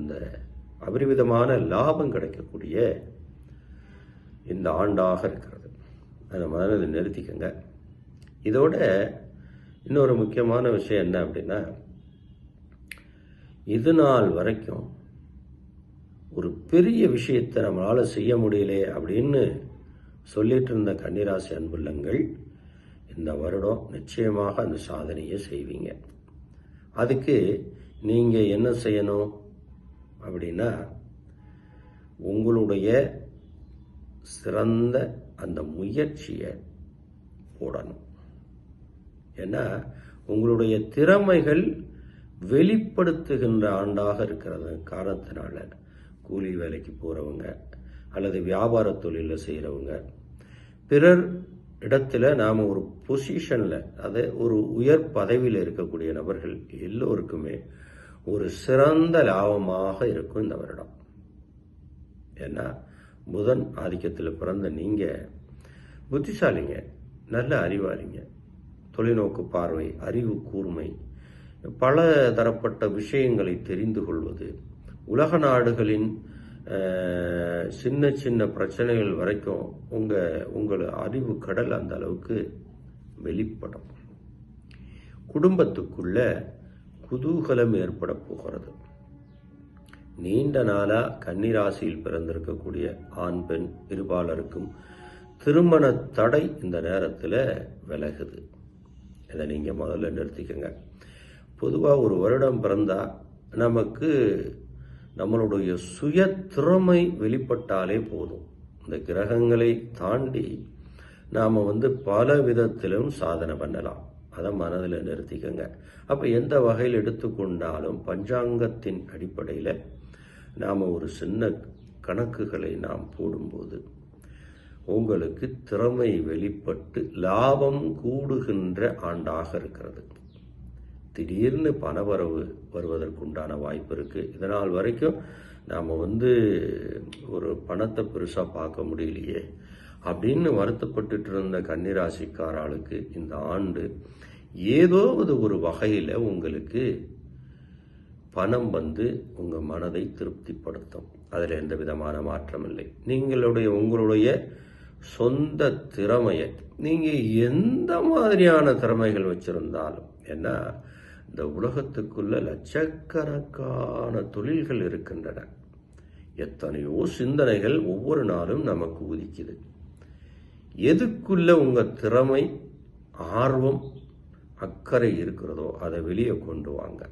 அந்த அபரிவிதமான லாபம் கிடைக்கக்கூடிய இந்த ஆண்டாக இருக்கிறது. அதை முதல்ல நிறுத்திக்கங்க. இதோட இன்னொரு முக்கியமான விஷயம் என்ன அப்படின்னா, இது நாள் வரைக்கும் ஒரு பெரிய விஷயத்தை நம்மளால் செய்ய முடியல அப்படின்னு சொல்லிட்டு இருந்த கன்னிராசி அன்புள்ளங்கள் இந்த வருடம் நிச்சயமாக அந்த சாதனையை செய்வீங்க. அதுக்கு நீங்கள் என்ன செய்யணும் அப்படின்னா, உங்களுடைய சிறந்த அந்த முயற்சியை போடணும். ஏன்னா உங்களுடைய திறமைகள் வெளிப்படுத்துகின்ற ஆண்டாக இருக்கிறது காரணத்தினால கூலி வேலைக்கு போகிறவங்க அல்லது வியாபார தொழிலில் செய்கிறவங்க, பிறர் இடத்துல நாம் ஒரு பொசிஷனில், அது ஒரு உயர் பதவியில் இருக்கக்கூடிய நபர்கள் எல்லோருக்குமே ஒரு சிறந்த லாபமாக இருக்கும் இந்த வருடம். ஏன்னா புதன் ஆதிக்கத்தில் பிறந்த நீங்கள் புத்திசாலிங்க, நல்ல அறிவாளிங்க, தொலைநோக்கு பார்வை, அறிவு கூர்மை, பல தரப்பட்ட விஷயங்களை தெரிந்து கொள்வது, உலக நாடுகளின் சின்ன சின்ன பிரச்சனைகள் வரைக்கும் உங்கள் அறிவு கடல் அந்த அளவுக்கு வெளிப்படும். குடும்பத்துக்குள்ள குதூகலம் ஏற்பட போகிறது. நீண்ட நாளா கன்னிராசியில் பிறந்திருக்கக்கூடிய ஆண் பெண் இருபாலருக்கும் திருமண தடை இந்த நேரத்தில் விலகுது. இதை நீங்கள் முதல்ல நிறுத்திக்கங்க. பொதுவாக ஒரு வருடம் பிறந்தா நமக்கு நம்மளுடைய சுய திறமை வெளிப்பட்டாலே போதும். இந்த கிரகங்களை தாண்டி நாம் பல விதத்திலும் சாதனை பண்ணலாம். அதை மனதில் நிறுத்திக்கங்க. அப்போ எந்த வகையில் எடுத்துக்கொண்டாலும் பஞ்சாங்கத்தின் அடிப்படையில் நாம் ஒரு சின்ன கணக்குகளை நாம் போடும்போது உங்களுக்கு திறமை வெளிப்பட்டு லாபம் கூடுகின்ற ஆண்டாக இருக்கிறது. திடீர்னு பணவரவு வருவதற்குண்டான வாய்ப்பு இருக்குது. இதனால் வரைக்கும் நாம் ஒரு பணத்தை பெருசாக பார்க்க முடியலையே அப்படின்னு வருத்தப்பட்டு இருந்த கன்னிராசிக்காரர்களுக்கு இந்த ஆண்டு ஏதோ ஒரு வகையில் உங்களுக்கு பணம் உங்கள் மனதை திருப்திப்படுத்தும். அதில் எந்த விதமான மாற்றம் இல்லை. உங்களுடைய சொந்த திறமையை நீங்கள் எந்த மாதிரியான திறமைகள் வச்சிருந்தாலும், ஏன்னா இந்த உலகத்துக்குள்ள லட்சக்கணக்கான தொழில்கள் இருக்கின்றன. எத்தனையோ சிந்தனைகள் ஒவ்வொரு நாளும் நமக்கு உதிக்குது. எதுக்குள்ள உங்கள் திறமை, ஆர்வம், அக்கறை இருக்கிறதோ அதை வெளியே கொண்டு வாங்க.